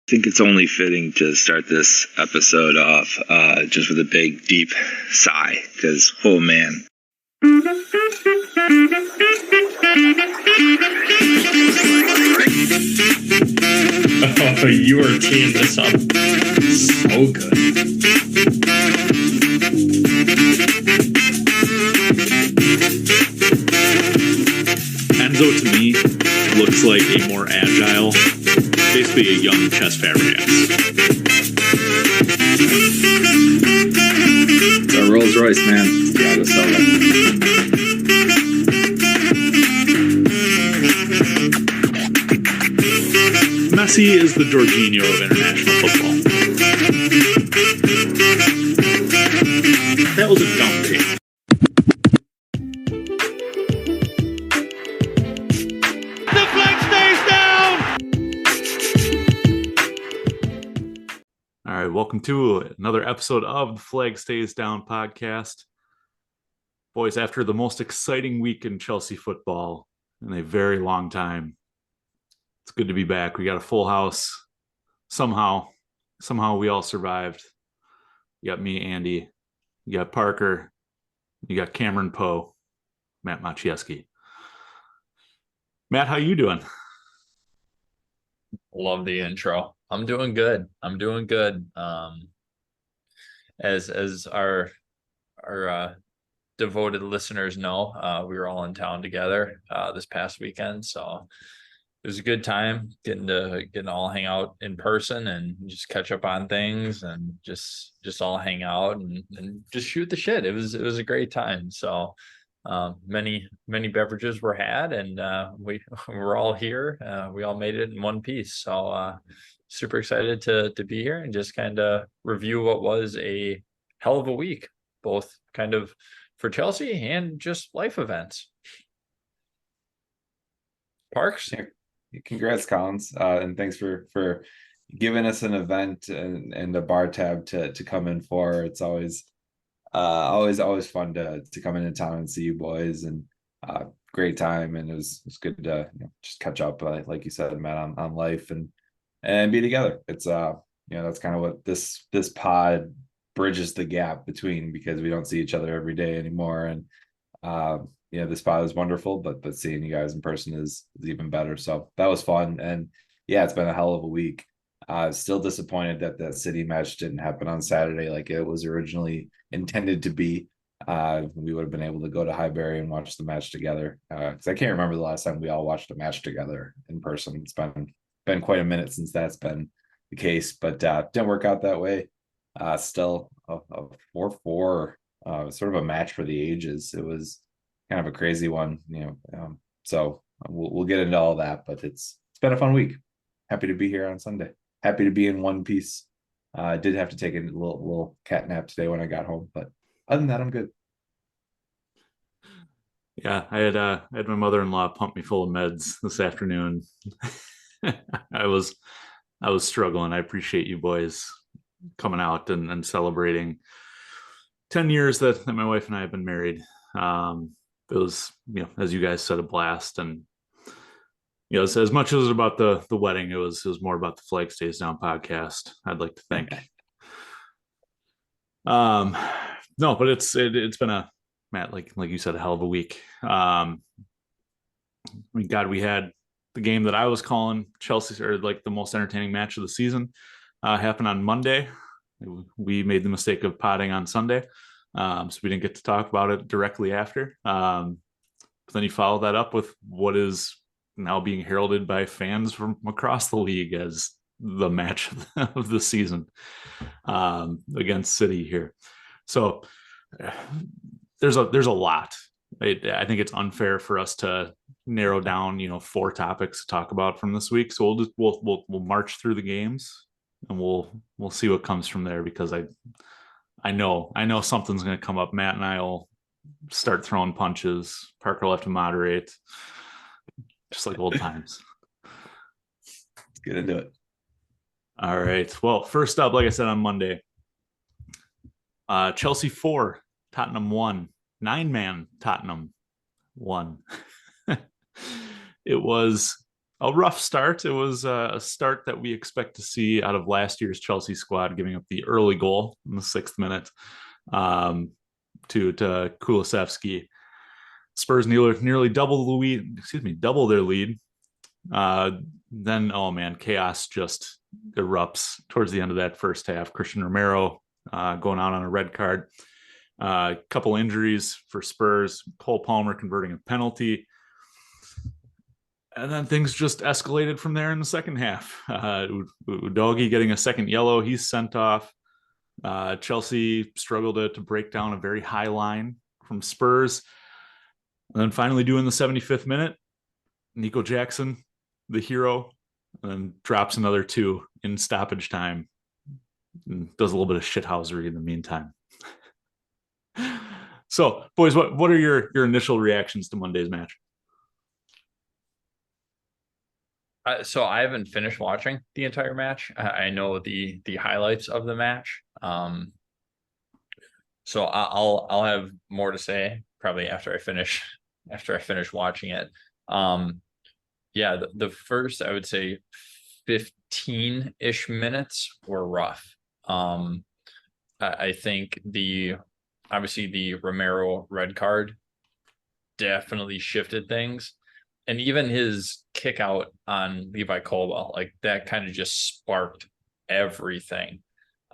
think it's only fitting to start this episode off just with a big, deep sigh, because, oh man. Oh, you are teeing this up so good. Enzo, to me, looks like a more agile, basically a young Chess Fabregas. It's a Rolls Royce, man. Gotta sell it. Messi is the Jorginho of international football. That was a dumb take. The flag stays down! All right, welcome to another episode of the Flag Stays Down podcast. Boys, after the most exciting week in Chelsea football in a very long time, it's good to be back. We got a full house. Somehow we all survived. You got me, Andy. You got Parker. You got Cameron Poe, Matt Maciejewski. Matt, how you doing? Love the intro. I'm doing good. As our devoted listeners know, we were all in town together this past weekend, so it was a good time getting to all hang out in person and just catch up on things and just all hang out and just shoot the shit. It was a great time. So many beverages were had, and we were all here. We all made it in one piece. So super excited to be here and just kind of review what was a hell of a week, both kind of for Chelsea and just life events. Parks. Congrats, Collins, and thanks for giving us an event and a bar tab to come in for. It's always fun to come into town and see you boys, and great time, and it was good to just catch up, like you said, Matt, on life and be together. It's that's kind of what this pod bridges the gap between, because we don't see each other every day anymore, and this pod is wonderful, but seeing you guys in person is even better. So that was fun, and it's been a hell of a week. Still disappointed that City match didn't happen on Saturday like it was originally intended to be. We would have been able to go to Highbury and watch the match together, because I can't remember the last time we all watched a match together in person. It's been quite a minute since that's been the case, but didn't work out that way. Still a 4-4, sort of a match for the ages. It was kind of a crazy one, so we'll get into all that, but it's been a fun week. Happy to be here on Sunday. Happy to be in one piece. I did have to take a little cat nap today when I got home, but other than that, I'm good. Yeah, I had my mother-in-law pump me full of meds this afternoon. I was struggling. I appreciate you boys coming out and celebrating 10 years that my wife and I have been married. It was, as you guys said, a blast. And, as much as it was about the wedding, it was more about the Flag Stays Down podcast. I'd like to think. No, but it's been Matt, like you said, a hell of a week. God, we had the game that I was calling Chelsea, or like the most entertaining match of the season, happen on Monday. We made the mistake of potting on Sunday. So we didn't get to talk about it directly after. But then you follow that up with what is now being heralded by fans from across the league as the match of the season against City here. So there's a lot. I think it's unfair for us to narrow down, 4 topics to talk about from this week. So we'll march through the games and we'll see what comes from there, because I know something's going to come up. Matt and I will start throwing punches. Parker will have to moderate, just like old times. Let's get into it. All right. Well, first up, like I said on Monday, Chelsea 4, Tottenham 1. 9-man Tottenham 1. It was a rough start. It was a start that we expect to see out of last year's Chelsea squad, giving up the early goal in the 6th minute to Kulusevski. Spurs nearly double the lead. Double their lead. Then, oh man, chaos just erupts towards the end of that first half. Christian Romero going out on a red card. A couple injuries for Spurs. Cole Palmer converting a penalty. And then things just escalated from there in the second half. Udogie getting a second yellow. He's sent off. Chelsea struggled to break down a very high line from Spurs. And then finally doing the 75th minute, Nico Jackson, the hero, and then drops another 2 in stoppage time. And does a little bit of shithousery in the meantime. So, boys, what are your initial reactions to Monday's match? So I haven't finished watching the entire match. I know the highlights of the match. So I'll have more to say probably after I finish watching it. Yeah, the first, I would say 15-ish minutes were rough. I think obviously the Romero red card definitely shifted things. And even his kick out on Levi Colwell, like that kind of just sparked everything.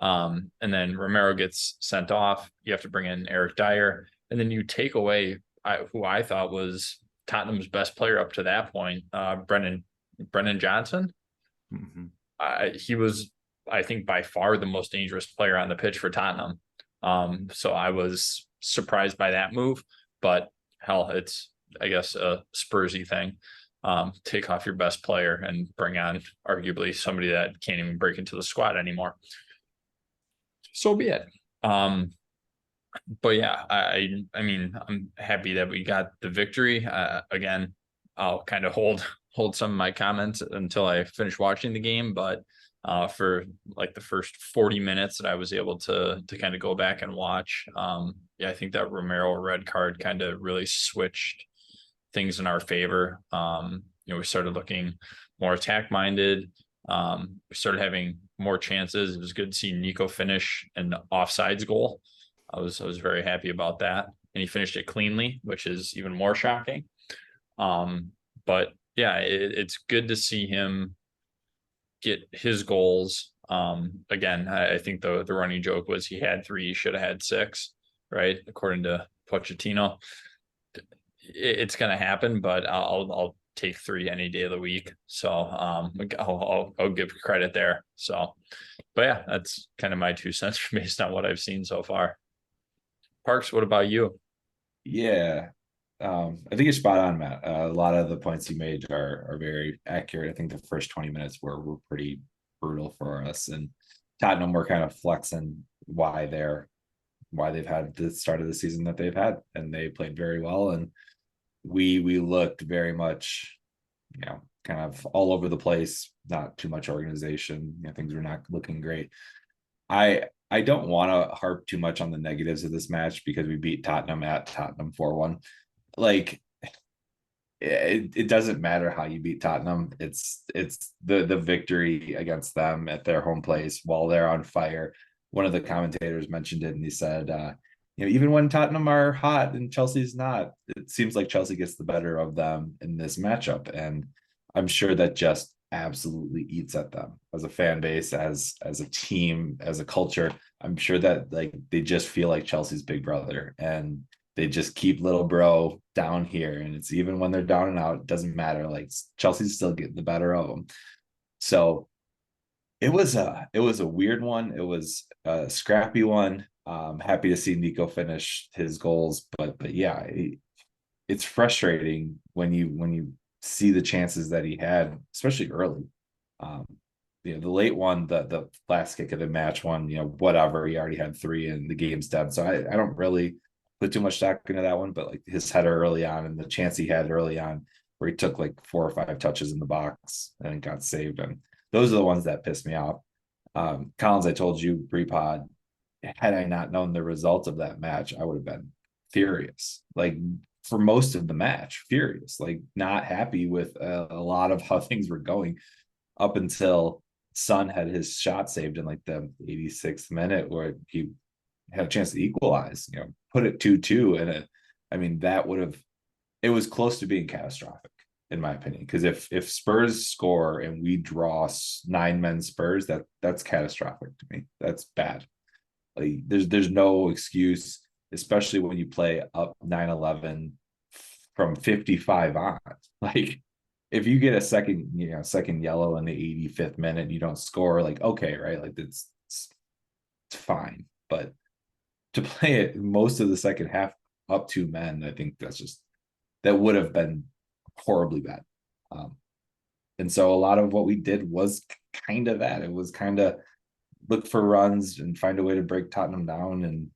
And then Romero gets sent off. You have to bring in Eric Dyer. And then you take away who I thought was Tottenham's best player up to that point, Brennan Johnson. Mm-hmm. He was, I think, by far the most dangerous player on the pitch for Tottenham. So I was surprised by that move. But hell, it's, I guess, a Spursy thing. Take off your best player and bring on arguably somebody that can't even break into the squad anymore. So be it. But yeah, I mean, I'm happy that we got the victory. Again, I'll kind of hold some of my comments until I finish watching the game. But for like the first 40 minutes that I was able to kind of go back and watch, yeah, I think that Romero red card kind of really switched things in our favor. We started looking more attack minded. We started having more chances. It was good to see Nico finish an offsides goal. I was very happy about that, and he finished it cleanly, which is even more shocking. But yeah, it's good to see him get his goals. Again, I think the running joke was he had 3, he should have had 6, right? According to Pochettino. It's going to happen, but I'll take 3 any day of the week. So I'll give credit there. So, but yeah, that's kind of my 2 cents based on what I've seen so far. Parks, what about you? Yeah, I think you're spot on, Matt. A lot of the points you made are very accurate. I think the first 20 minutes were pretty brutal for us, and Tottenham were kind of flexing why they've had the start of the season that they've had, and they played very well. And we looked very much, kind of all over the place, not too much organization. Things were not looking great. I don't want to harp too much on the negatives of this match because we beat Tottenham at Tottenham 4-1. Like, it doesn't matter how you beat Tottenham. It's the victory against them at their home place while they're on fire. One of the commentators mentioned it, and he said, even when Tottenham are hot and Chelsea's not, it seems like Chelsea gets the better of them in this matchup. And I'm sure that just absolutely eats at them as a fan base, as a team, as a culture. I'm sure that they just feel like Chelsea's big brother, and they just keep little bro down here. And it's even when they're down and out, it doesn't matter. Like, Chelsea's still getting the better of them. So it was a weird one. It was a scrappy one. Happy to see Nico finish his goals, but yeah, it's frustrating when you see the chances that he had, especially early. The late one, the last kick of the match one, whatever, he already had 3 and the game's dead. So I don't really put too much stock into that one, but like his header early on and the chance he had early on where he took like 4 or 5 touches in the box and got saved. And those are the ones that pissed me off. Collins, I told you pre-pod, had I not known the result of that match, I would have been furious. Like, for most of the match, furious, like not happy with a lot of how things were going up until Son had his shot saved in like the 86th minute where he had a chance to equalize, put it 2-2. And I mean, it was close to being catastrophic in my opinion, because if Spurs score and we draw 9-men Spurs, that's catastrophic to me. That's bad. Like there's no excuse, especially when you play up 9-11 from 55 on. Like if you get a second yellow in the 85th minute and you don't score, like okay, right? Like it's fine. But to play it most of the second half up 2 men, I think that would have been horribly bad. And so a lot of what we did was kind of that. It was kind of look for runs and find a way to break Tottenham down and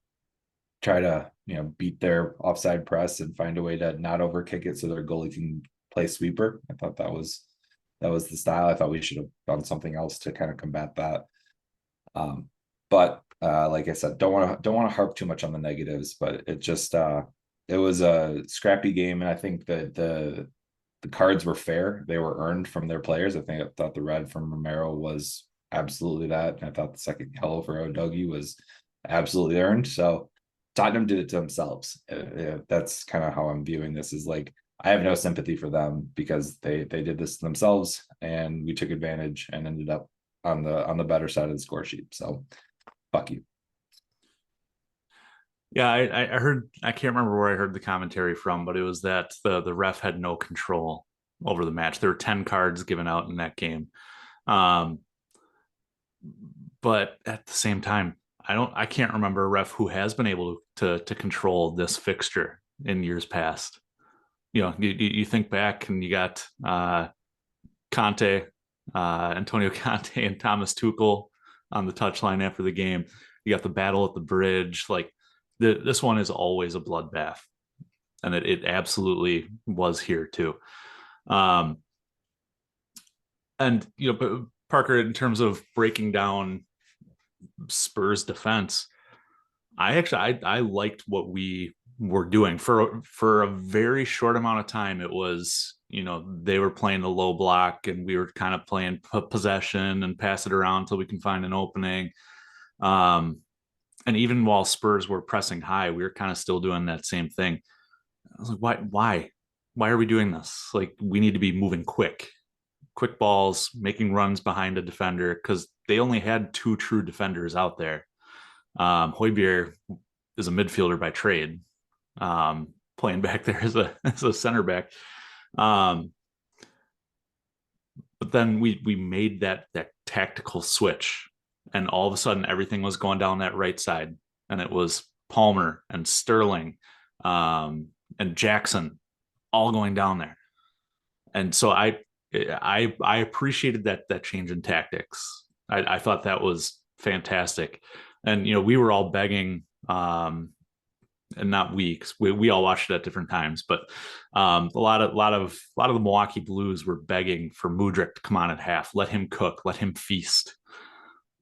try to beat their offside press and find a way to not overkick it so their goalie can play sweeper. I thought that was the style. I thought we should have done something else to kind of combat that. But like I said, don't want to harp too much on the negatives, but it just it was a scrappy game, and I think that the cards were fair. They were earned from their players. I thought the red from Romero was absolutely that. And I thought the second yellow for Odogie was absolutely earned. So Tottenham did it to themselves. That's kind of how I'm viewing this, is like, I have no sympathy for them because they did this to themselves and we took advantage and ended up on the better side of the score sheet. So fuck you. Yeah, I heard, I can't remember where I heard the commentary from, but it was that the ref had no control over the match. There were 10 cards given out in that game. But at the same time, I can't remember a ref who has been able to control this fixture in years past. You think back and you got Conte, Antonio Conte and Thomas Tuchel on the touchline after the game. You got the battle at the bridge. Like this one is always a bloodbath, and it absolutely was here too. And but Parker, in terms of breaking down Spurs defense, I liked what we were doing for a very short amount of time. It was, they were playing the low block and we were kind of playing possession and pass it around until we can find an opening. And even while Spurs were pressing high, we were kind of still doing that same thing. I was like, why are we doing this? Like, we need to be moving quick balls, making runs behind a defender, because they only had 2 true defenders out there. Højbjerg is a midfielder by trade, playing back there as a center back. But then we made that tactical switch, and all of a sudden everything was going down that right side, and it was Palmer and Sterling and Jackson all going down there. And so I appreciated that change in tactics. I thought that was fantastic. And we were all begging, and not weeks. We all watched it at different times, but a lot of the Milwaukee Blues were begging for Mudryk to come on at half, let him cook, let him feast.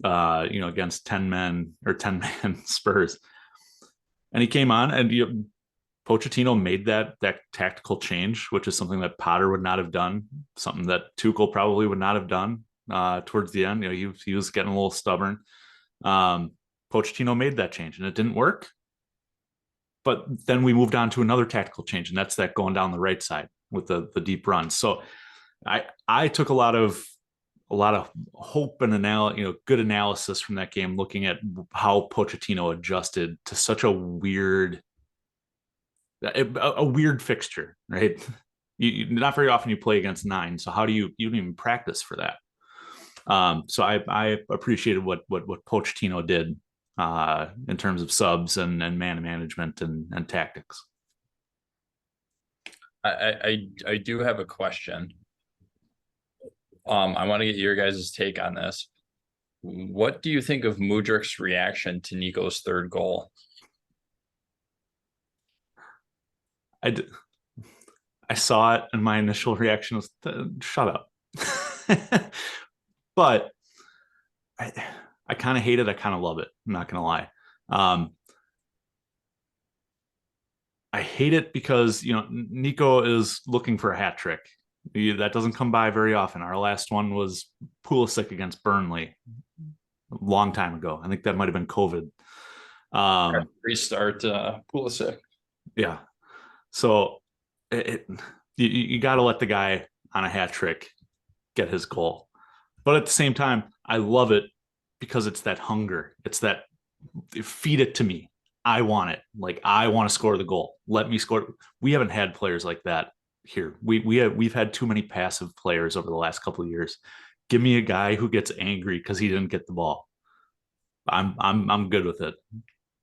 Against 10-man Spurs, and he came on, and Pochettino made that tactical change, which is something that Potter would not have done, something that Tuchel probably would not have done towards the end. He was getting a little stubborn. Pochettino made that change, and it didn't work. But then we moved on to another tactical change, and that's that going down the right side with the deep runs. So I took a lot of hope and good analysis from that game, looking at how Pochettino adjusted to such a weird fixture, right? You not very often you play against 9, so how do you don't even practice for that? So I appreciated what Pochettino did in terms of subs and man management and tactics. I do have a question. I want to get your guys' take on this. What do you think of Mudryk's reaction to Nico's third goal? I saw it, and my initial reaction was, shut up. But I kind of hate it. I kind of love it. I'm not going to lie. hate it because, Nico is looking for a hat trick. That doesn't come by very often. Our last one was Pulisic against Burnley a long time ago. I think that might have been COVID. Restart Pulisic. Yeah. So you got to let the guy on a hat trick get his goal. But at the same time, I love it because it's that hunger. It's that feed it to me. I want it. Like, I want to score the goal. Let me score. We haven't had players like that here. We've had too many passive players over the last couple of years. Give me a guy who gets angry because he didn't get the ball. I'm good with it.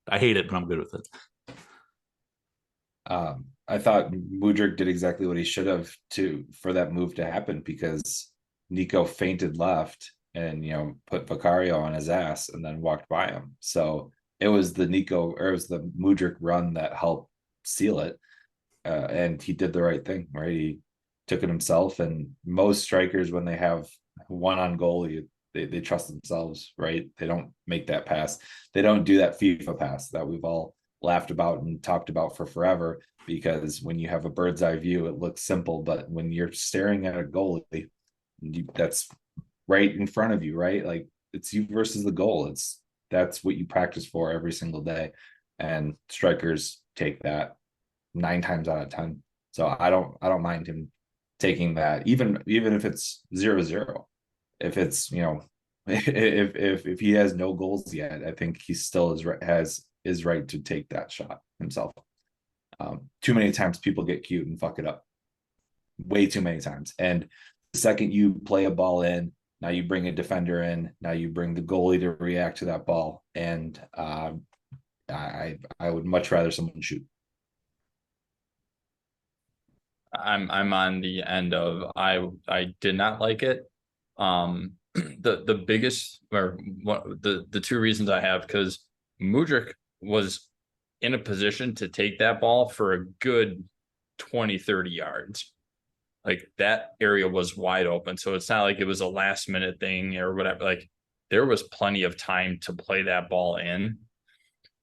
I hate it, but I'm good with it. I thought Mudryk did exactly what he should have for that move to happen, because Nico feinted left and put Vicario on his ass and then walked by him. So it was the Mudryk run that helped seal it, and he did the right thing, right? He took it himself, and most strikers, when they have one on goal, they trust themselves, right? They don't make that pass. They don't do that FIFA pass that we've all laughed about and talked about for forever, because when you have a bird's eye view, it looks simple, but when you're staring at a goalie, that's right in front of you, right? Like, it's you versus the goal. That's what you practice for every single day, and strikers take that 9 times out of 10. So I don't mind him taking that, even if it's 0-0. If it's if he has no goals yet, I think he still is right to take that shot himself. Too many times people get cute and fuck it up, way too many times. And the second you play a ball in, now you bring a defender in, now you bring the goalie to react to that ball, and I would much rather someone shoot. I'm on the end of I did not like it. The biggest, or the two reasons I have, because Mudryk was in a position to take that ball for a good 20-30 yards. Like, that area was wide open, so it's not like it was a last minute thing or whatever. Like, there was plenty of time to play that ball in.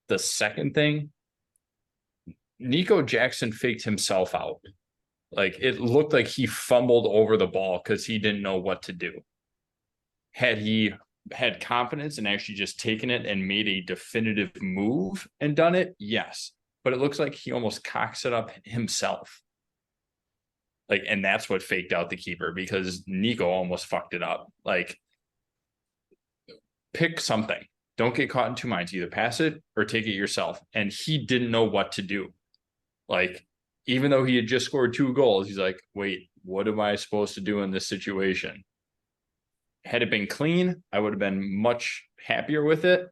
The second thing, Nico Jackson faked himself out. Like, it looked like he fumbled over the ball because he didn't know what to do. Had he had confidence and actually just taken it and made a definitive move and done it, yes. But it looks like he almost cocks it up himself. Like, and that's what faked out the keeper, because Nico almost fucked it up. Like, pick something. Don't get caught in two minds. Either pass it or take it yourself. And he didn't know what to do. Like, even though he had just scored 2 goals, he's like, wait, what am I supposed to do in this situation? Had it been clean, I would have been much happier with it.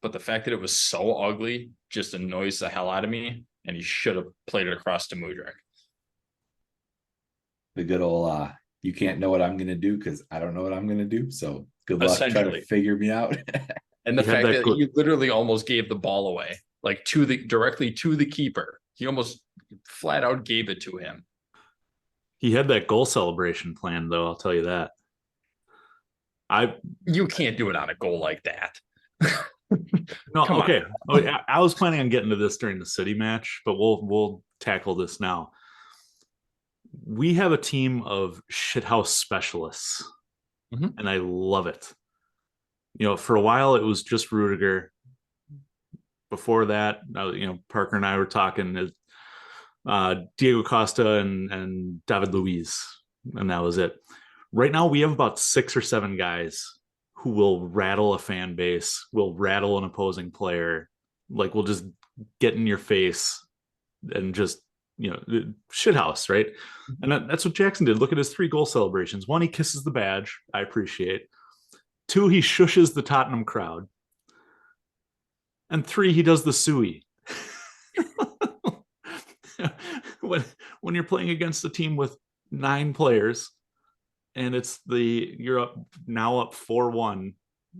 But the fact that it was so ugly just annoys the hell out of me. And he should have played it across to Mudryk. The good old, you can't know what I'm going to do because I don't know what I'm going to do. So good luck trying to figure me out. And the fact that he literally almost gave the ball away, like directly to the keeper. He almost flat out gave it to him. He had that goal celebration plan, though, I'll tell you that. You can't do it on a goal like that. No, okay. I was planning on getting to this during the City match, but we'll tackle this now. We have a team of shithouse specialists, and I love it. For a while it was just Rudiger. Before that, Parker and I were talking Diego Costa and David Luiz, and that was it. Right now we have about 6 or 7 guys who will rattle a fan base, will rattle an opposing player, like will just get in your face and just shithouse, right? And that's what Jackson did. Look at his 3 goal celebrations. 1, he kisses the badge. I appreciate. 2, he shushes the Tottenham crowd. And 3, he does the suey. when you're playing against a team with 9 players and you're up 4-1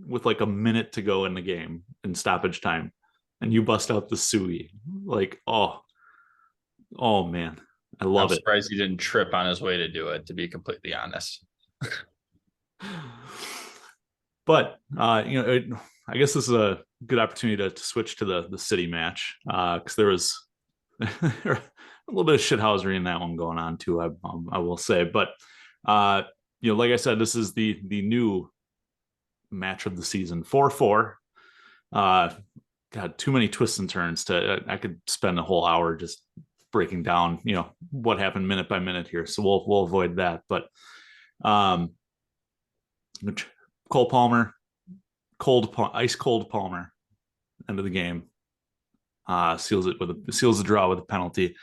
with like a minute to go in the game in stoppage time, and you bust out the suey, like, oh man, I love it. I'm surprised he didn't trip on his way to do it, to be completely honest. But I guess this is a good opportunity to switch to the City match, because there was a little bit of shithousery in that one going on too. I will say, but like I said, this is the new match of the season, 4-4. God, too many twists and turns I could spend a whole hour just breaking down, what happened minute by minute here. So we'll avoid that. But Cole Palmer, ice cold Palmer, end of the game, seals the draw with a penalty.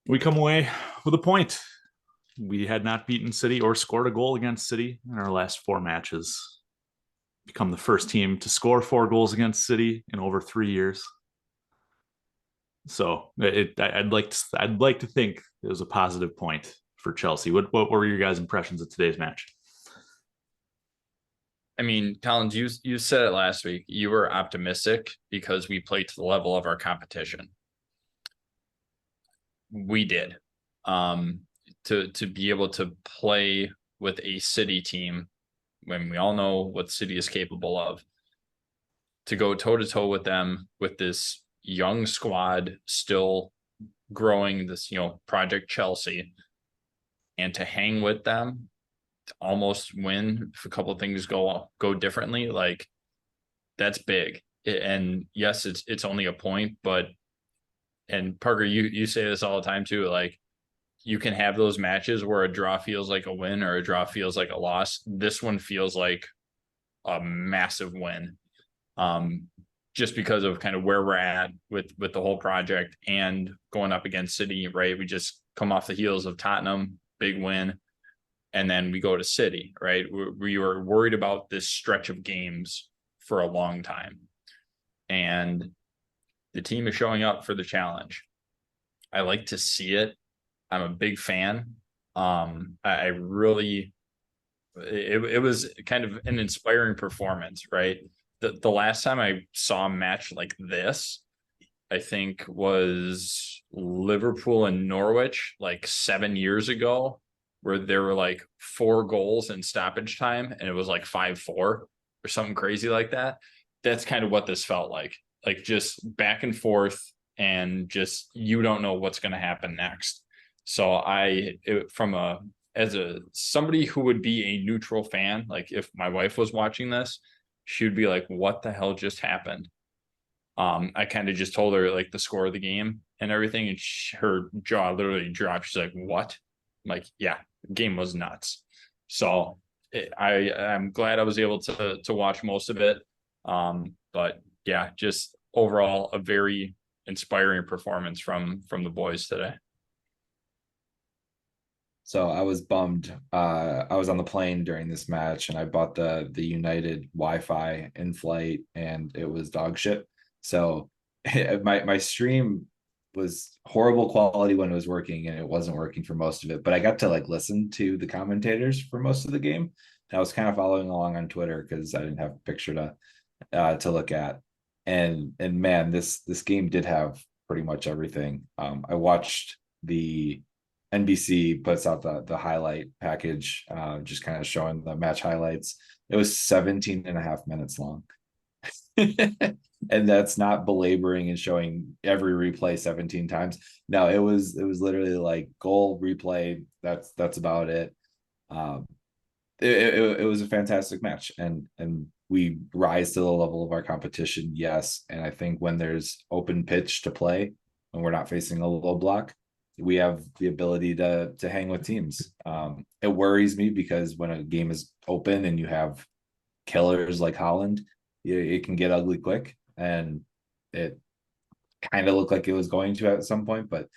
We come away with a point. We had not beaten City or scored a goal against City in our last 4 matches. Become the first team to score 4 goals against City in over 3 years. So I'd like to think it was a positive point for Chelsea. What were your guys' impressions of today's match? I mean, Collins, you said it last week. You were optimistic because we played to the level of our competition. We did. To be able to play with a City team when we all know what City is capable of, to go toe to toe with them with this young squad still growing, this Project Chelsea, and to hang with them, to almost win if a couple of things go differently, like that's big. And yes, it's only a point, but and Parker, you say this all the time too, like you can have those matches where a draw feels like a win or a draw feels like a loss. This one feels like a massive win. Just because of kind of where we're at with the whole project and going up against City, right? We just come off the heels of Tottenham, big win. And then we go to City, right? We were worried about this stretch of games for a long time. And the team is showing up for the challenge. I like to see it. I'm a big fan. I really, it was kind of an inspiring performance, right? The last time I saw a match like this, I think was Liverpool and Norwich like 7 years ago, where there were like 4 goals in stoppage time and it was like 5-4 or something crazy like that. That's kind of what this felt like just back and forth and just, you don't know what's going to happen next. So as somebody who would be a neutral fan, like if my wife was watching this, she would be like, what the hell just happened? I kind of just told her like the score of the game and everything, and her jaw literally dropped. She's like, what? I'm like, yeah, the game was nuts. So I'm glad I was able to watch most of it. But yeah, just overall a very inspiring performance from the boys today. So I was bummed. I was on the plane during this match and I bought the United Wi-Fi in flight and it was dog shit. So my stream was horrible quality when it was working and it wasn't working for most of it, but I got to like listen to the commentators for most of the game. And I was kind of following along on Twitter because I didn't have a picture to look at. And man, this game did have pretty much everything. I watched the NBC puts out the highlight package, just kind of showing the match highlights. It was 17 and a half minutes long. And that's not belaboring and showing every replay 17 times. No, it was literally like goal replay. That's about it. It was a fantastic match, and we rise to the level of our competition. Yes. And I think when there's open pitch to play, when we're not facing a low block, we have the ability to hang with teams. It worries me because when a game is open and you have killers like Holland, it can get ugly quick, and it kind of looked like it was going to at some point, but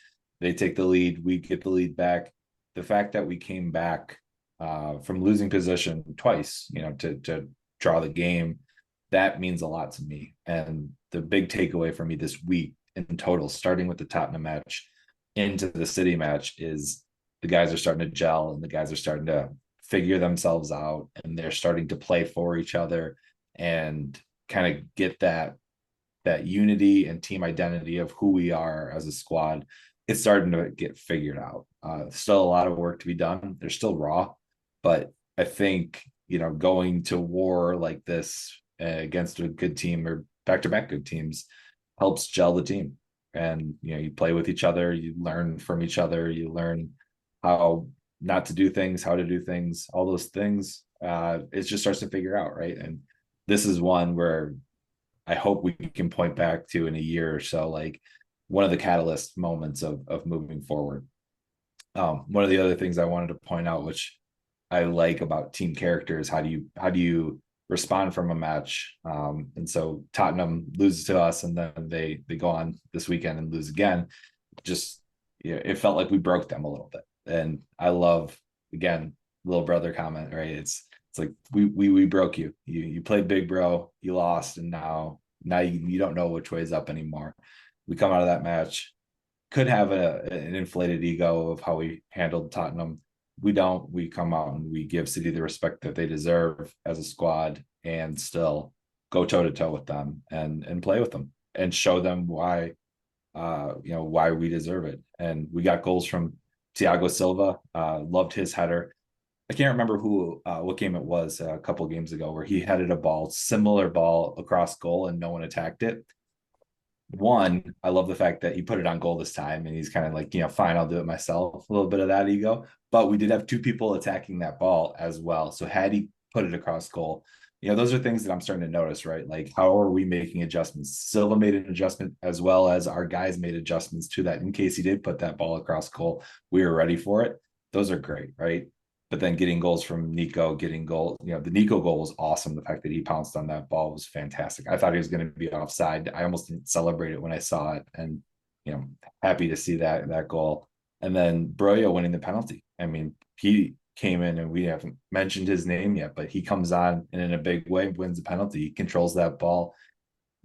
they take the lead, we get the lead back. The fact that we came back from losing position twice, to draw the game, that means a lot to me. And the big takeaway for me this week in total, starting with the Tottenham match into the City match, is the guys are starting to gel and the guys are starting to figure themselves out and they're starting to play for each other and kind of get that unity and team identity of who we are as a squad. It's starting to get figured out. Still a lot of work to be done. They're still raw, but I think, going to war like this against a good team or back-to-back good teams helps gel the team. and you play with each other, you learn from each other, you learn how not to do things, how to do things, all those things. It just starts to figure out, right? And this is one where I hope we can point back to in a year or so, like one of the catalyst moments of moving forward. One of the other things I wanted to point out, which I like about team character, is how do you respond from a match? And so Tottenham loses to us, and then they go on this weekend and lose again. Just it felt like we broke them a little bit, and I love, again, little brother comment, right? It's like we broke you. You played big bro, you lost, and now you don't know which way is up anymore. We come out of that match, could have an inflated ego of how we handled Tottenham. We don't. We come out and we give City the respect that they deserve as a squad, and still go toe to toe with them and play with them and show them why why we deserve it. And we got goals from Thiago Silva. Loved his header. I can't remember what game it was a couple games ago where he headed a similar ball across goal and no one attacked it. One, I love the fact that he put it on goal this time, and he's kind of like, fine, I'll do it myself. A little bit of that ego, but we did have two people attacking that ball as well. So had he put it across goal, those are things that I'm starting to notice, right? Like, how are we making adjustments? Silva made an adjustment, as well as our guys made adjustments to that in case he did put that ball across goal. We were ready for it. Those are great, right? But then getting goals from Nico, the Nico goal was awesome. The fact that he pounced on that ball was fantastic. I thought he was going to be offside. I almost didn't celebrate it when I saw it, and happy to see that goal. And then Broyo winning the penalty. I mean, he came in, and we haven't mentioned his name yet, but he comes on and in a big way wins the penalty. He controls that ball,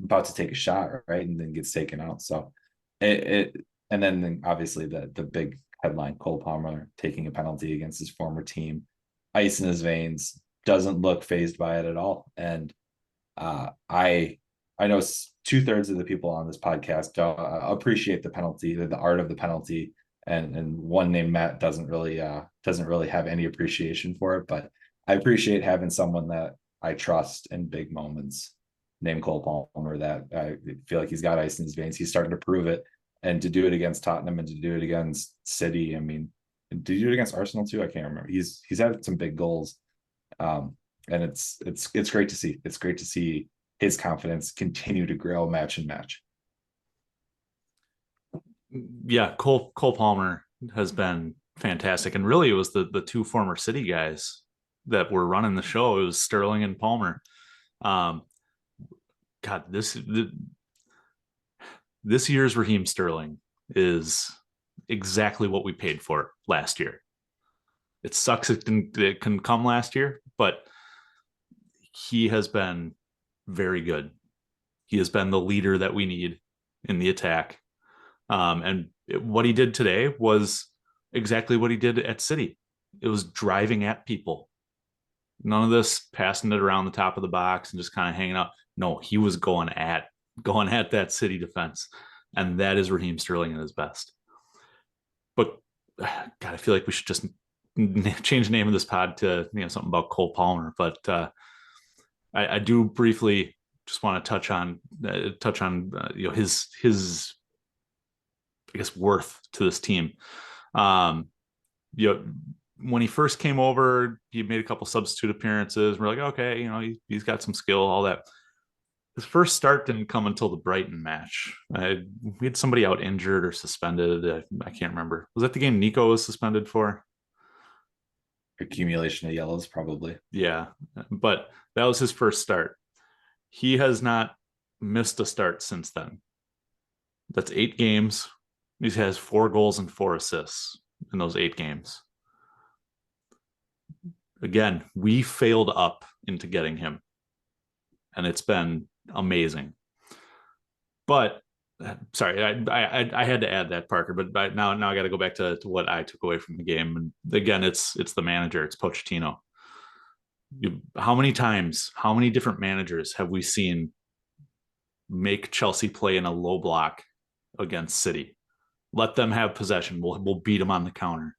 about to take a shot, right, and then gets taken out. So and then obviously the big headline, Cole Palmer taking a penalty against his former team, ice in his veins, doesn't look fazed by it at all. And I know 2/3 of the people on this podcast don't appreciate the penalty, the art of the penalty, and one named Matt doesn't really have any appreciation for it. But I appreciate having someone that I trust in big moments named Cole Palmer, that I feel like he's got ice in his veins. He's starting to prove it. And to do it against Tottenham and to do it against City, I mean, did you do it against Arsenal too? I can't remember. He's had some big goals, and it's great to see. It's great to see his confidence continue to grow match and match. Yeah, Cole Palmer has been fantastic, and really it was the two former City guys that were running the show. It was Sterling and Palmer. God, this year's Raheem Sterling is exactly what we paid for last year. It sucks it can come last year, but he has been very good. He has been the leader that we need in the attack. And what he did today was exactly what he did at City. It was driving at people. None of this passing it around the top of the box and just kind of hanging out. No, he was going at that City defense, and that is Raheem Sterling at his best. But God, I feel like we should just change the name of this pod to something about Cole Palmer. But I do briefly just want to touch on his I guess worth to this team. When he first came over, he made a couple substitute appearances. We're like, okay, he's got some skill, all that. His first start didn't come until the Brighton match. We had somebody out injured or suspended. I can't remember. Was that the game Nico was suspended for? Accumulation of yellows, probably. Yeah, but that was his first start. He has not missed a start since then. That's 8 games. He has 4 goals and 4 assists in those 8 games. Again, we failed up into getting him, and it's been amazing. But sorry, I had to add that, Parker. But now I got to go back to what I took away from the game. And again, it's the manager. It's Pochettino. How many times, how many different managers have we seen make Chelsea play in a low block against City? Let them have possession. We'll beat them on the counter.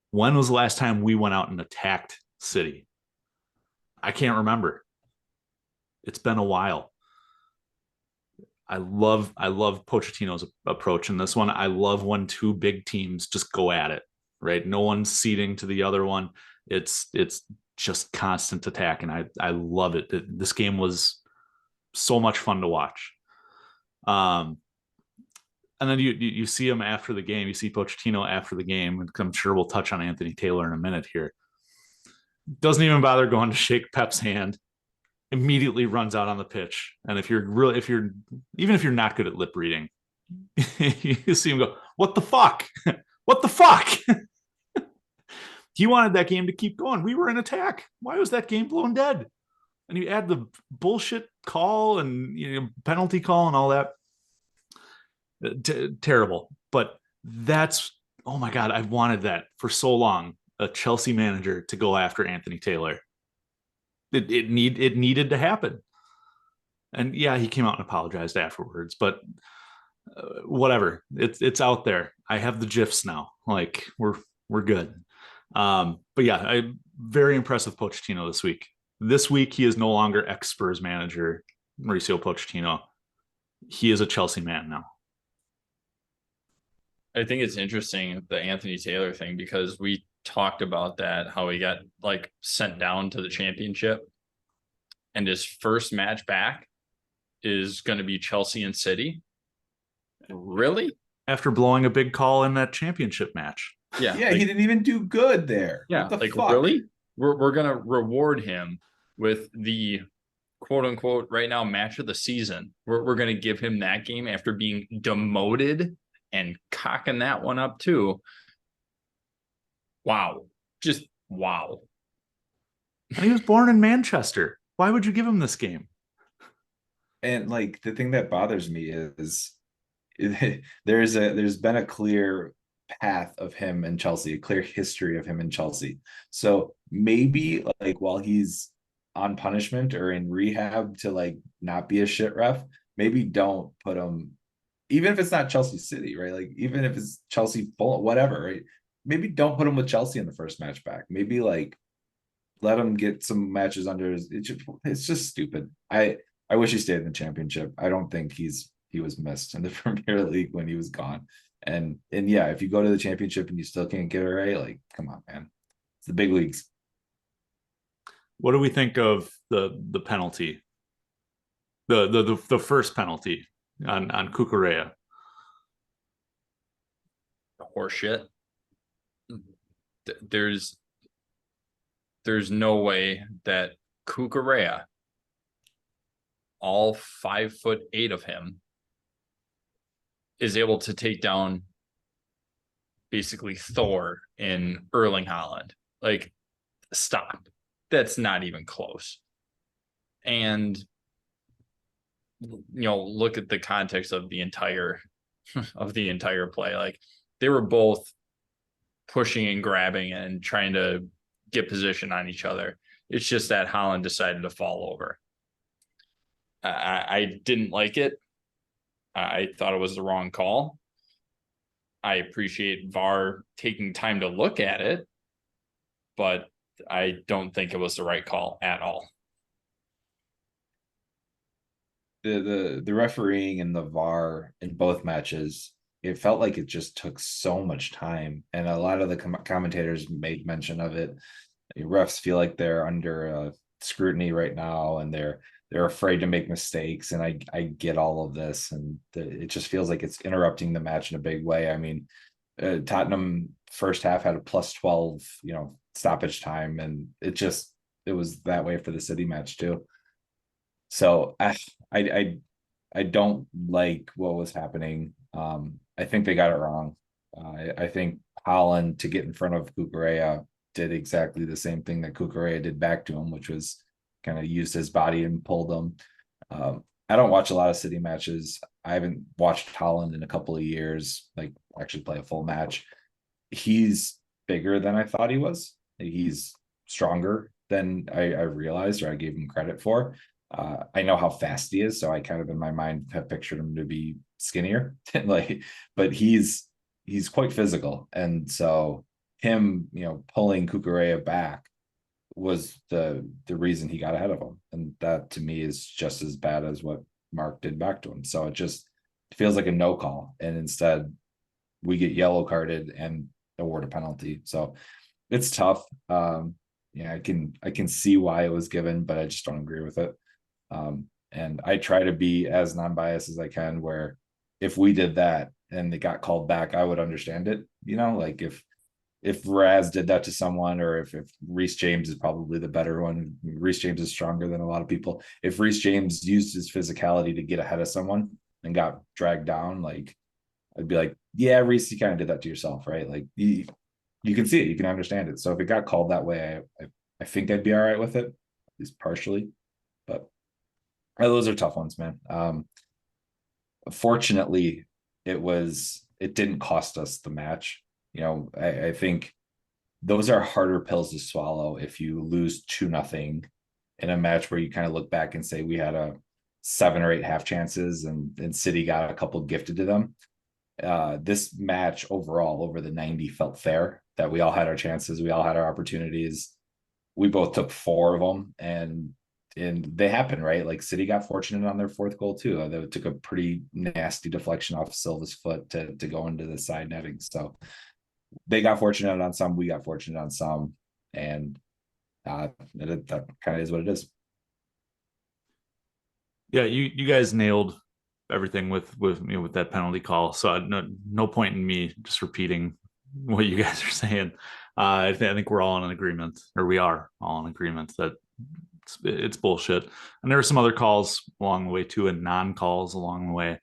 When was the last time we went out and attacked City? I can't remember. It's been a while. I love Pochettino's approach in this one. I love when two big teams just go at it, right? No one's ceding to the other one. It's just constant attack, and I love it. This game was so much fun to watch. And then you see him after the game. You see Pochettino after the game, and I'm sure we'll touch on Anthony Taylor in a minute here. Doesn't even bother going to shake Pep's hand. Immediately runs out on the pitch. And if you're not good at lip reading, you see him go, "What the fuck? What the fuck?" He wanted that game to keep going. We were in attack. Why was that game blown dead? And you add the bullshit call and penalty call and all that. Terrible. But that's, oh my God, I've wanted that for so long. A Chelsea manager to go after Anthony Taylor. It needed to happen. And yeah, he came out and apologized afterwards, but whatever. It's out there. I have the GIFs now. Like we're good. But yeah, I'm very impressed with Pochettino this week. This week, he is no longer ex-Spurs manager Mauricio Pochettino. He is a Chelsea man now. I think it's interesting, the Anthony Taylor thing, because we talked about that, how he got like sent down to the championship, and his first match back is going to be Chelsea and City. Really? After blowing a big call in that championship match. Yeah, he didn't even do good there. Yeah, what the like fuck? Really? We're going to reward him with the quote unquote right now match of the season. We're going to give him that game after being demoted and cocking that one up too. Wow. Just wow. And he was born in Manchester. Why would you give him this game? And like the thing that bothers me is there's been a clear path of him in Chelsea, a clear history of him in Chelsea. So maybe like while he's on punishment or in rehab to like not be a shit ref, maybe don't put him, even if it's not Chelsea City, right? Like even if it's Chelsea full, whatever, right? Maybe don't put him with Chelsea in the first match back. Maybe like let him get some matches under his. It's just stupid. I wish he stayed in the championship. I don't think he was missed in the Premier League when he was gone. And yeah, if you go to the championship and you still can't get it right, like come on, man, it's the big leagues. What do we think of the penalty? The first penalty on Cucurella? Horseshit. There's no way that Cucurella, all 5'8" of him, is able to take down basically Thor in Erling Haaland. Like, stop. That's not even close. And look at the context of the entire play. Like, they were both pushing and grabbing and trying to get position on each other. It's just that Haaland decided to fall over. I didn't like it. I thought it was the wrong call. I appreciate VAR taking time to look at it, but I don't think it was the right call at all. The refereeing and the VAR in both matches, it felt like it just took so much time, and a lot of the commentators made mention of it. Refs feel like they're under scrutiny right now, and they're afraid to make mistakes, and I get all of this, and it just feels like it's interrupting the match in a big way. I mean, Tottenham first half had a +12 stoppage time, and it was that way for the City match too. So I don't like what was happening. I think they got it wrong. I think Haaland, to get in front of Cucurella, did exactly the same thing that Cucurella did back to him, which was kind of used his body and pulled him. I don't watch a lot of City matches. I haven't watched Haaland in a couple of years, like actually play a full match. He's bigger than I thought he was. He's stronger than I realized, or I gave him credit for. I know how fast he is, so I kind of in my mind have pictured him to be skinnier, but he's quite physical, and so him, pulling Cucurella back was the reason he got ahead of him, and that to me is just as bad as what Mark did back to him. So it just feels like a no call. And instead we get yellow carded and award a penalty. So it's tough. Yeah, I can see why it was given, but I just don't agree with it. And I try to be as non-biased as I can, where if we did that and they got called back, I would understand it. Like if Raz did that to someone, or if Reece James is probably the better one. Reece James is stronger than a lot of people. If Reece James used his physicality to get ahead of someone and got dragged down, like I'd be like, yeah, Reece, you kind of did that to yourself, right? Like you can see it, you can understand it. So if it got called that way, I think I'd be all right with it, at least partially. But those are tough ones, man. Fortunately, it didn't cost us the match. I think those are harder pills to swallow if you lose 2-0 in a match where you kind of look back and say we had a 7 or 8 half chances and City got a couple gifted to them. This match overall over the 90 felt fair, that we all had our chances, we all had our opportunities. We both took 4 of them, and they happened, right? Like City got fortunate on their 4th goal too. They took a pretty nasty deflection off Silva's foot to go into the side netting. So they got fortunate on some, we got fortunate on some, and that kind of is what it is. Yeah, you guys nailed everything with that penalty call. So no point in me just repeating what you guys are saying. I think we're all in agreement, or we are all in agreement that it's bullshit. And there are some other calls along the way too, and non-calls along the way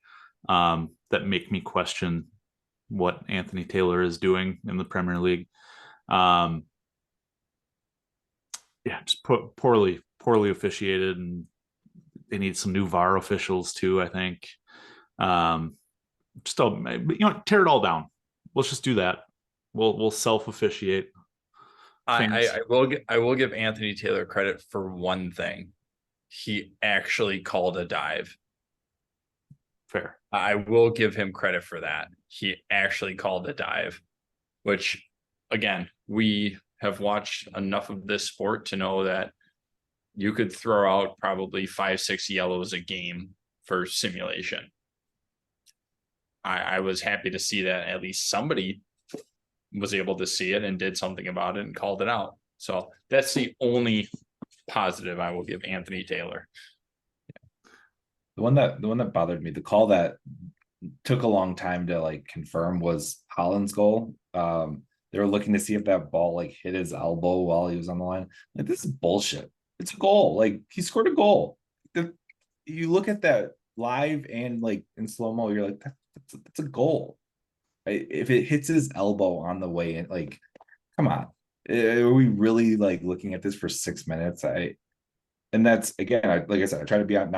that make me question what Anthony Taylor is doing in the Premier League. Yeah, just poorly officiated, and they need some new VAR officials too, I think. Just tear it all down. Let's just do that. We'll self officiate. I will give Anthony Taylor credit for one thing. He actually called a dive. Fair. I will give him credit for that. He actually called a dive, which, again, we have watched enough of this sport to know that you could throw out probably 5-6 yellows a game for simulation. I was happy to see that at least somebody was able to see it and did something about it and called it out. So that's the only positive I will give Anthony Taylor. The one that bothered me, the call that took a long time to confirm, was Holland's goal. They were looking to see if that ball hit his elbow while he was on the line. This is bullshit. It's a goal. He scored a goal. You look at that live and in slow-mo, you're like, that's a goal. If it hits his elbow on the way in, come on. Are we really looking at this for 6 minutes? And that's, again, like I said, I try to be out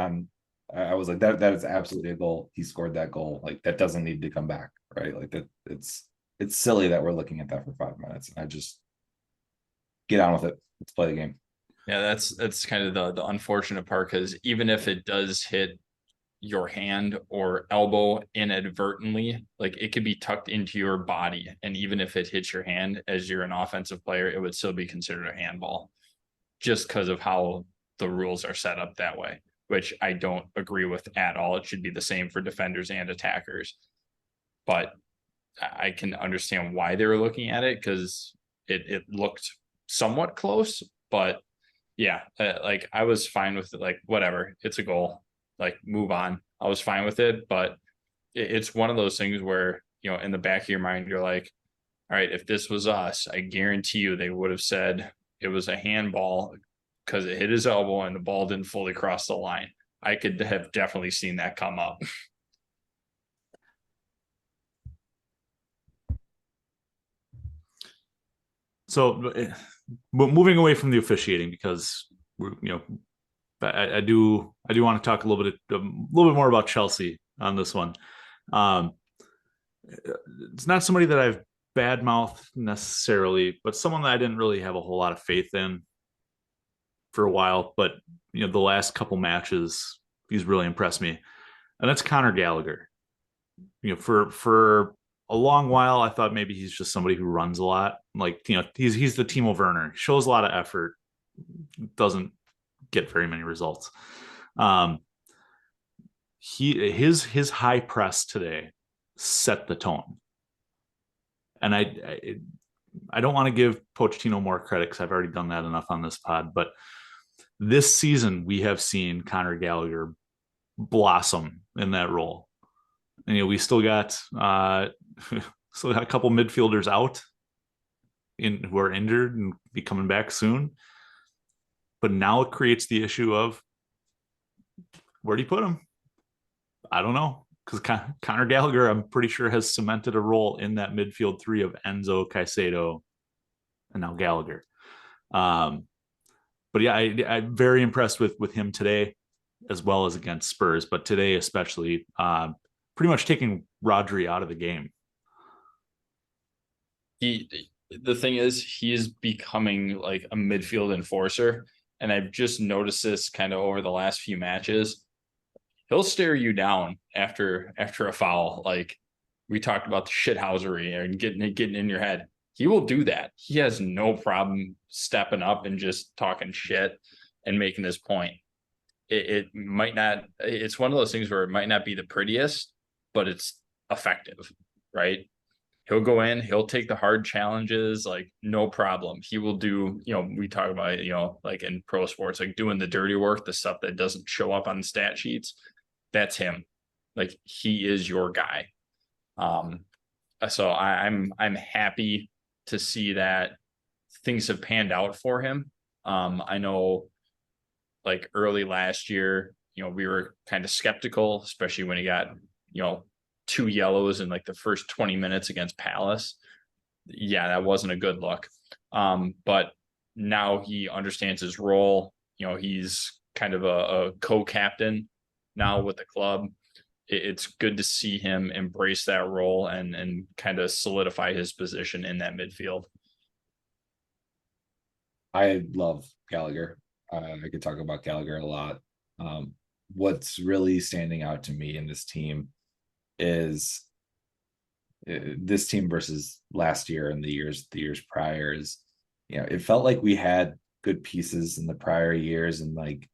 I was like, that is absolutely a goal. He scored that goal. That doesn't need to come back, right? It's silly that we're looking at that for 5 minutes. I just get on with it. Let's play the game. Yeah, that's kind of the unfortunate part, because even if it does hit your hand or elbow inadvertently, it could be tucked into your body, and even if it hits your hand as you're an offensive player, it would still be considered a handball, just because of how the rules are set up that way, which I don't agree with at all. It should be the same for defenders and attackers, but I can understand why they were looking at it, because it looked somewhat close. But yeah, I was fine with it. Whatever, it's a goal, move on. I was fine with it, but it's one of those things where, in the back of your mind, you're like, all right, if this was us, I guarantee you they would have said it was a handball because it hit his elbow and the ball didn't fully cross the line. I could have definitely seen that come up. So, but moving away from the officiating, because we're, I do want to talk a little bit more about Chelsea on this one. It's not somebody that I've badmouthed necessarily, but someone that I didn't really have a whole lot of faith in for a while. But the last couple matches, he's really impressed me, and that's Conor Gallagher. For a long while, I thought maybe he's just somebody who runs a lot. He's the Timo Werner. He shows a lot of effort, doesn't get very many results. his high press today set the tone. And I don't want to give Pochettino more credit because I've already done that enough on this pod, but this season we have seen Conor Gallagher blossom in that role. And we still got a couple midfielders out who are injured and be coming back soon. But now it creates the issue of where do you put him? I don't know. Because Conor Gallagher, I'm pretty sure, has cemented a role in that midfield three of Enzo, Caicedo, and now Gallagher. But yeah, I'm very impressed with him today, as well as against Spurs. But today, especially, pretty much taking Rodri out of the game. The thing is, he is becoming like a midfield enforcer, and I've just noticed this kind of over the last few matches. He'll stare you down after a foul. Like we talked about the shithousery and getting in your head. He will do that. He has no problem stepping up and just talking shit and making his point. It might not, it's one of those things where it might not be the prettiest, but it's effective, right? He'll go in, he'll take the hard challenges, like no problem. He will do, we talk about, like in pro sports, like doing the dirty work, the stuff that doesn't show up on the stat sheets. That's him. Like he is your guy. So I'm happy to see that things have panned out for him. I know like early last year, we were kind of skeptical, especially when he got, 2 yellows in like the first 20 minutes against Palace. Yeah, that wasn't a good look. But now he understands his role. He's kind of a co-captain now with the club. It's good to see him embrace that role and kind of solidify his position in that midfield. I love Gallagher. I could talk about Gallagher a lot. What's really standing out to me in this team is this team versus last year and the years prior is, it felt like we had good pieces in the prior years, and like,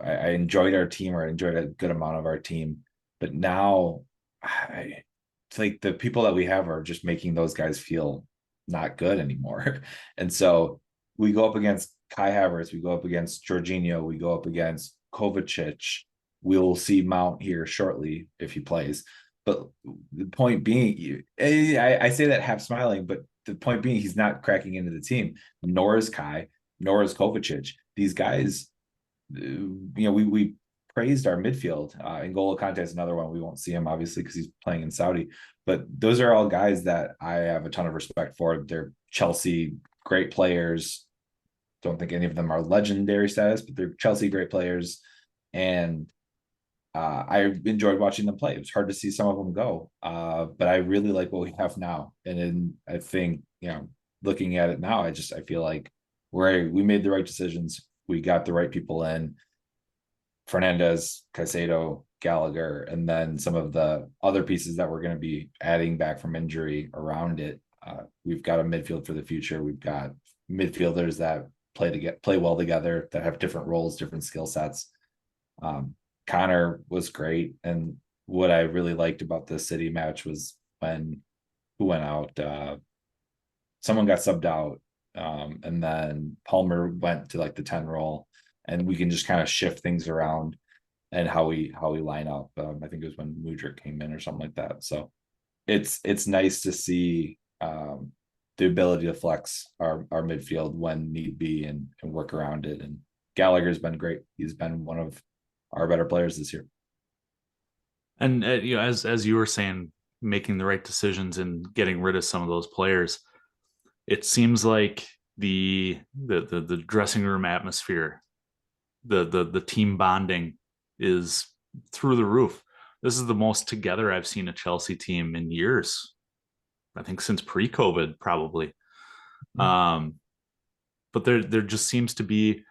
I enjoyed our team, or I enjoyed a good amount of our team, but now it's like the people that we have are just making those guys feel not good anymore. And so we go up against Kai Havertz, we go up against Jorginho, we go up against Kovacic. We'll see Mount here shortly if he plays. But the point being, I say that half smiling, but the point being, he's not cracking into the team. Nor is Kai, nor is Kovacic. These guys, we praised our midfield. N'Golo Kante is another one. We won't see him obviously because he's playing in Saudi. But those are all guys that I have a ton of respect for. They're Chelsea great players. Don't think any of them are legendary status, but they're Chelsea great players. And I enjoyed watching them play. It was hard to see some of them go, but I really like what we have now. And then I think, looking at it now, I feel like we made the right decisions. We got the right people in. Fernandez, Caicedo, Gallagher, and then some of the other pieces that we're going to be adding back from injury around it. We've got a midfield for the future. We've got midfielders that play well together, that have different roles, different skill sets. Conor was great, and what I really liked about the City match was who went out. Someone got subbed out, and then Palmer went to like the 10 role, and we can just kind of shift things around and how we line up. I think it was when Mudryk came in or something like that. So it's nice to see the ability to flex our midfield when need be and work around it. And Gallagher's been great. He's been one of our better players this year. And as you were saying, making the right decisions and getting rid of some of those players, it seems like the dressing room atmosphere, the team bonding is through the roof. This is the most together I've seen a Chelsea team in years. I think since pre-COVID, probably. But there just seems to be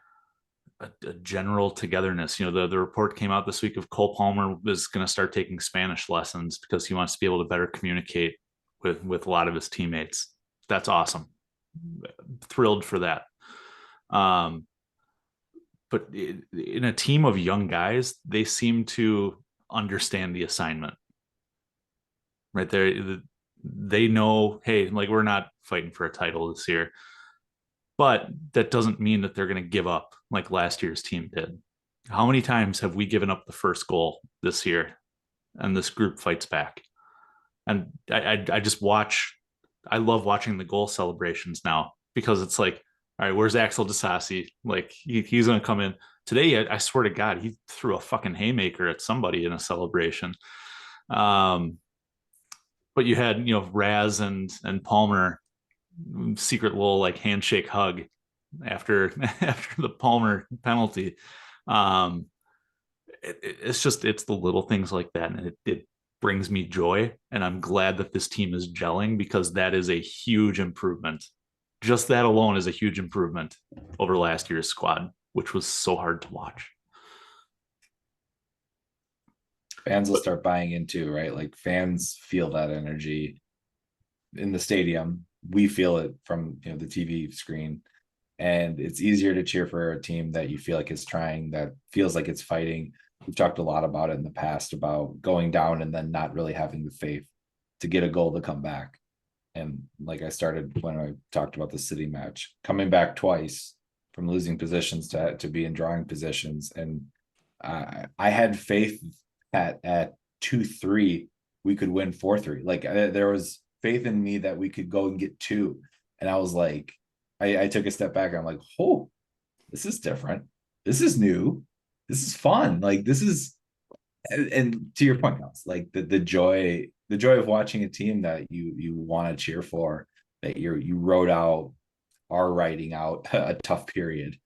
a general togetherness. The report came out this week of Cole Palmer is going to start taking Spanish lessons because he wants to be able to better communicate with a lot of his teammates. That's awesome. Thrilled for that. But in a team of young guys, they seem to understand the assignment. Right there, they know, hey, like we're not fighting for a title this year, but that doesn't mean that they're going to give up like last year's team did. How many times have we given up the first goal this year, and this group fights back? And I just watch. I love watching the goal celebrations now, because it's like, all right, where's Axel Disasi? Like he's going to come in today. I swear to God, he threw a fucking haymaker at somebody in a celebration. But you had, Raz and Palmer secret little like handshake hug after the Palmer penalty. It's the little things like that, and it brings me joy, and I'm glad that this team is gelling, because that is a huge improvement. Just that alone is a huge improvement over last year's squad, which was so hard to watch. Fans will start buying into, right? Like fans feel that energy in the stadium. We feel it from the TV screen, and it's easier to cheer for a team that you feel like is trying, that feels like it's fighting. We've talked a lot about it in the past, about going down and then not really having the faith to get a goal to come back. And like I started when I talked about the City match, coming back twice from losing positions to be in drawing positions. And I had faith at 2-3 we could win 4-3. Like there was faith in me that we could go and get 2. And I was like, I took a step back and I'm like, oh, this is different. This is new. This is fun. Like this is, and to your point, Alex, like the joy of watching a team that you want to cheer for, that you wrote out, are writing out a tough period.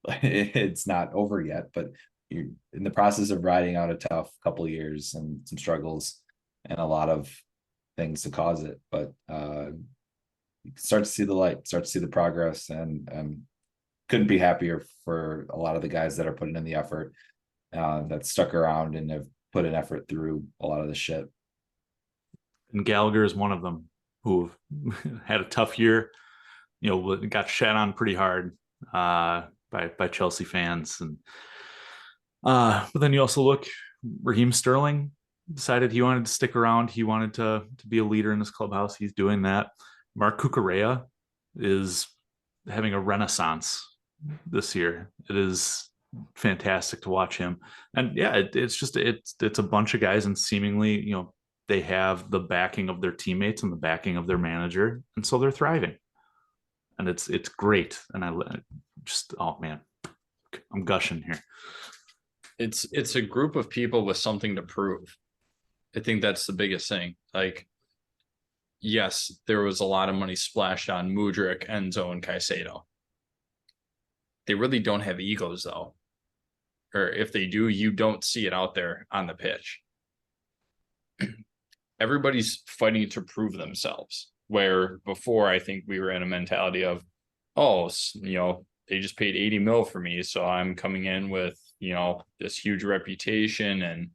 It's not over yet, but you're in the process of riding out a tough couple of years and some struggles and a lot of things to cause it. But you start to see the light, start to see the progress, and couldn't be happier for a lot of the guys that are putting in the effort, that stuck around and have put an effort through a lot of the shit. And Gallagher is one of them, who had a tough year, got shat on pretty hard by Chelsea fans. And but then you also look, Raheem Sterling decided he wanted to stick around. He wanted to be a leader in this clubhouse. He's doing that. Mark Cucurella is having a renaissance this year. It is fantastic to watch him. And yeah, it's a bunch of guys, and seemingly, they have the backing of their teammates and the backing of their manager, and so they're thriving. And it's great. And I just, oh man, I'm gushing here. It's a group of people with something to prove. I think that's the biggest thing. Like, yes, there was a lot of money splashed on Mudryk, Enzo, and Caicedo. They really don't have egos, though. Or if they do, you don't see it out there on the pitch. Everybody's fighting to prove themselves. Where before, I think we were in a mentality of, oh, they just paid 80 mil for me, so I'm coming in with, this huge reputation, and,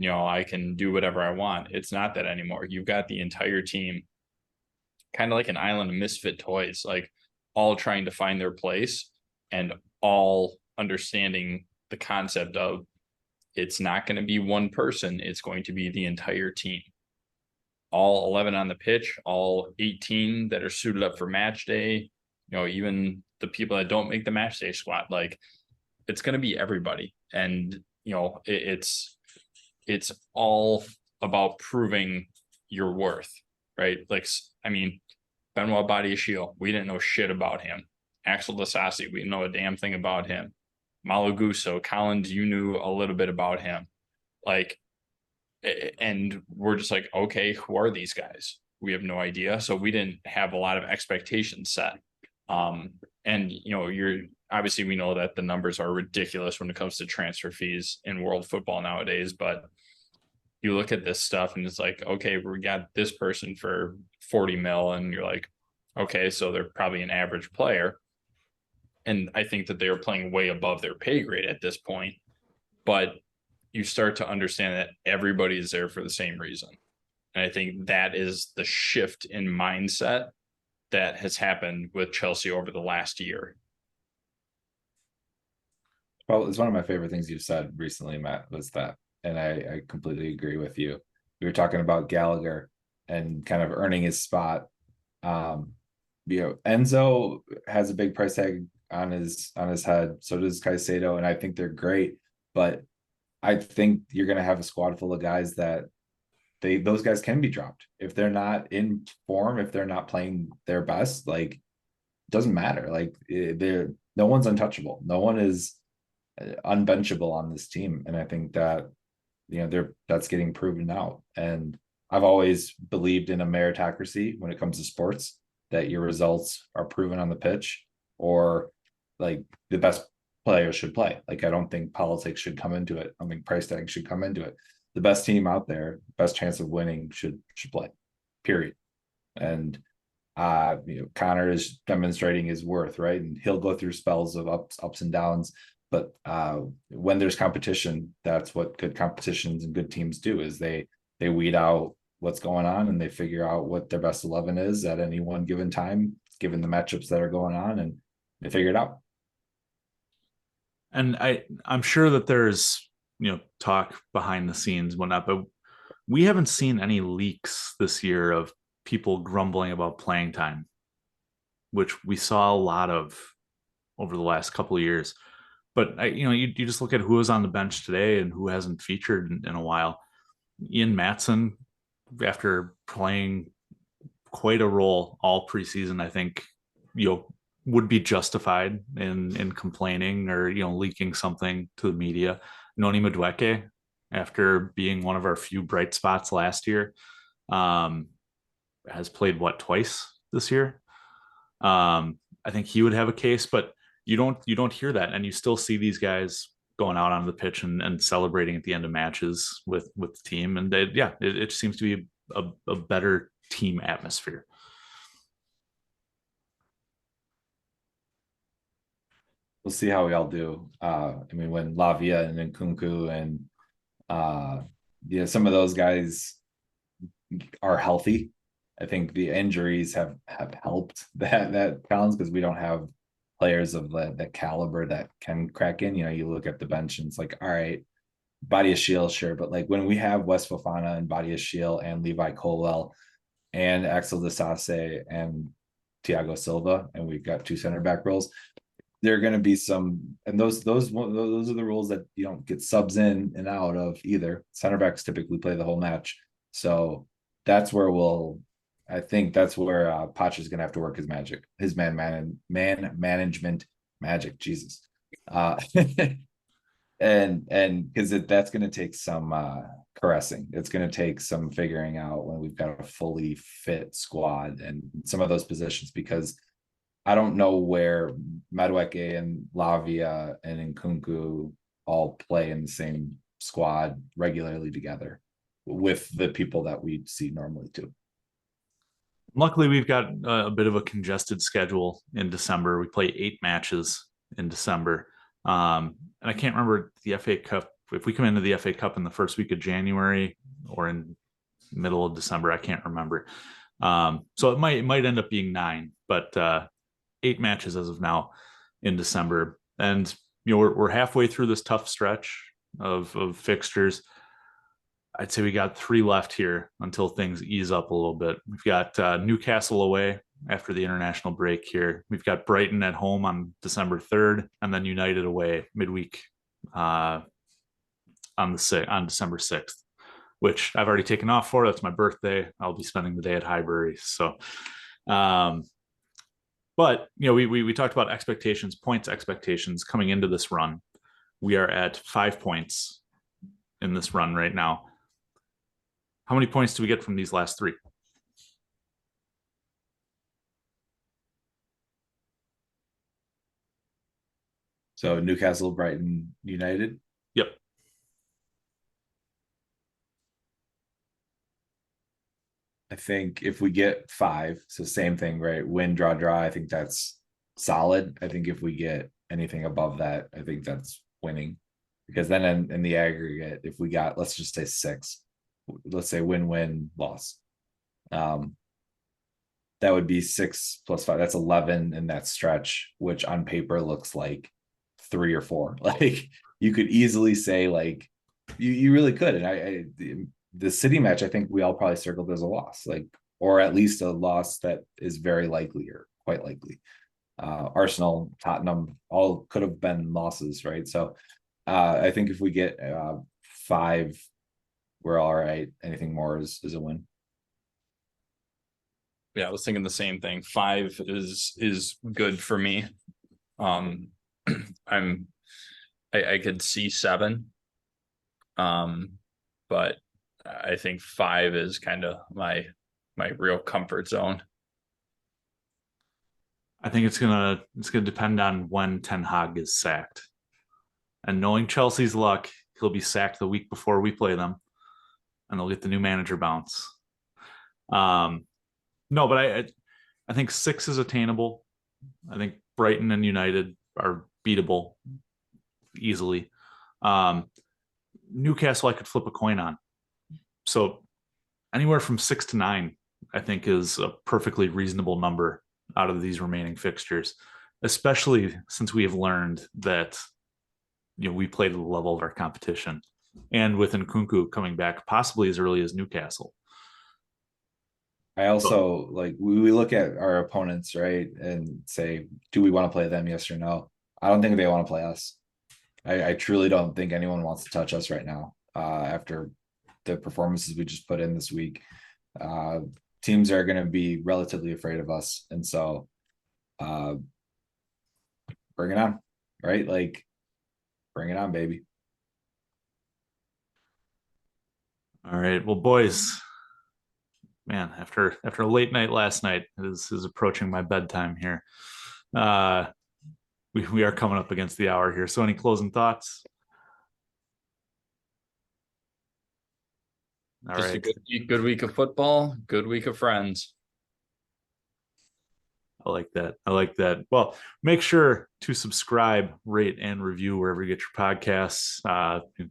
I can do whatever I want. It's not that anymore. You've got the entire team, kind of like an island of misfit toys, like all trying to find their place and all understanding the concept of, it's not going to be one person. It's going to be the entire team. All 11 on the pitch, all 18 that are suited up for match day, even the people that don't make the match day squad, like it's going to be everybody. And, it's all about proving your worth, right? Like, I mean, Benoit Badiashile, we didn't know shit about him. Axel Disasi, we didn't know a damn thing about him. Malo Gusto, Collins, you knew a little bit about him. Like, and we're just like, okay, who are these guys? We have no idea. So we didn't have a lot of expectations set. And, you're obviously, we know that the numbers are ridiculous when it comes to transfer fees in world football nowadays, but you look at this stuff and it's like, okay, we got this person for 40 mil. And you're like, okay, so they're probably an average player. And I think that they are playing way above their pay grade at this point, but you start to understand that everybody is there for the same reason. And I think that is the shift in mindset that has happened with Chelsea over the last year. Well, it's one of my favorite things you've said recently, Matt, was that and I completely agree with you. We were talking about Gallagher and kind of earning his spot. Enzo has a big price tag on his head. So does Caicedo, and I think they're great. But I think you're going to have a squad full of guys that those guys can be dropped if they're not in form, if they're not playing their best. Like, it doesn't matter. Like, no one's untouchable. No one is unbenchable on this team, and I think that that's getting proven out. And I've always believed in a meritocracy when it comes to sports, that your results are proven on the pitch, or like the best players should play. Like, I don't think politics should come into it. I don't think price tag should come into it. The best team out there, best chance of winning should play, period. And Conor is demonstrating his worth, right? And he'll go through spells of ups and downs. But when there's competition, that's what good competitions and good teams do, is they weed out what's going on, and they figure out what their best 11 is at any one given time, given the matchups that are going on, and they figure it out. And I'm sure that there's talk behind the scenes, whatnot, but we haven't seen any leaks this year of people grumbling about playing time, which we saw a lot of over the last couple of years. But you just look at who was on the bench today and who hasn't featured in a while. Ian Maatsen, after playing quite a role all preseason, I think would be justified in complaining or leaking something to the media. Noni Madueke, after being one of our few bright spots last year, has played twice this year. I think he would have a case, but you don't hear that, and you still see these guys going out on the pitch and celebrating at the end of matches with the team, and it seems to be a better team atmosphere. We'll see how we all do. When Lavia and Nkunku and some of those guys are healthy, I think the injuries have helped that counts, because we don't have players of that caliber that can crack in. You look at the bench and it's like, all right, Badiashile, sure, but like when we have Wes Fofana and Badiashile and Levi Colwell and Axel Disase and Thiago Silva, and we've got 2 center back roles, there are going to be some, and those are the rules that you don't get subs in and out of either. Center backs typically play the whole match, so that's where I think that's where Poch is going to have to work his magic, his man management magic. Jesus, and because that's going to take some caressing. It's going to take some figuring out when we've got a fully fit squad and some of those positions, because I don't know where Madueke and Lavia and Nkunku all play in the same squad regularly together with the people that we see normally too. Luckily, we've got a bit of a congested schedule in December. We play 8 matches in December. And I can't remember the FA Cup, if we come into the FA Cup in the first week of January or in middle of December, I can't remember. So it might end up being 9, but 8 matches as of now in December. And we're halfway through this tough stretch of fixtures. I'd say we got 3 left here until things ease up a little bit. We've got Newcastle away after the international break here. We've got Brighton at home on December 3rd, and then United away midweek on December 6th, which I've already taken off for. That's my birthday. I'll be spending the day at Highbury. So, but we talked about points expectations coming into this run. We are at 5 points in this run right now. How many points do we get from these last 3? So Newcastle, Brighton, United. Yep. I think if we get 5, so same thing, right? Win, draw, draw. I think that's solid. I think if we get anything above that, I think that's winning, because then in the aggregate, if we got, let's just say 6, let's say win, loss. That would be 6 plus 5. That's 11 in that stretch, which on paper looks like 3 or 4. Like, you could easily say like you really could. And the City match, I think we all probably circled as a loss, like, or at least a loss that is very likely or quite likely. Arsenal, Tottenham, all could have been losses, right? So I think if we get 5, we're all right. Anything more is a win. Yeah, I was thinking the same thing. 5 is good for me. I could see 7. But I think 5 is kind of my real comfort zone. I think it's gonna depend on when Ten Hag is sacked. And knowing Chelsea's luck, he'll be sacked the week before we play them, and they'll get the new manager bounce. No, but I think 6 is attainable. I think Brighton and United are beatable easily. Newcastle, I could flip a coin on. So anywhere from 6 to 9, I think, is a perfectly reasonable number out of these remaining fixtures, especially since we have learned that, we play to the level of our competition, and with Nkunku coming back possibly as early as Newcastle. I also like we look at our opponents, right, and say, do we want to play them? Yes or no? I don't think they want to play us. I truly don't think anyone wants to touch us right now. After the performances we just put in this week, teams are going to be relatively afraid of us, and so bring it on, right? Like, bring it on, baby. All right, well, boys, man, after a late night last night, is approaching my bedtime here. We are coming up against the hour here. So any closing thoughts? All Just right. a good week of football, good week of friends. I like that. Well, make sure to subscribe, rate, and review wherever you get your podcasts.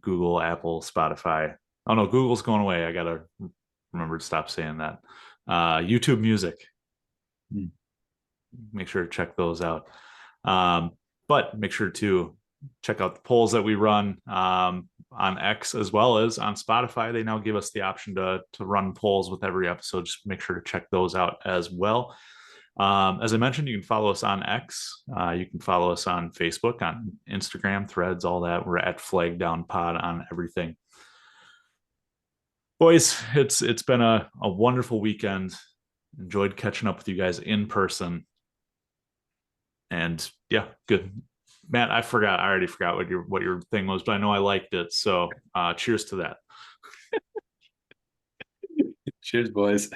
Google, Apple, Spotify. Oh no, Google's going away. I gotta remember to stop saying that. YouTube Music. Make sure to check those out. But make sure to check out the polls that we run on X as well as on Spotify. They now give us the option to run polls with every episode. Just make sure to check those out as well. As I mentioned, you can follow us on X. You can follow us on Facebook, on Instagram, Threads, all that. We're at Flag Down Pod on everything. Boys, it's been a wonderful weekend. Enjoyed catching up with you guys in person. And yeah, good. Matt, I already forgot what your thing was, but I know I liked it. So cheers to that. Cheers, boys.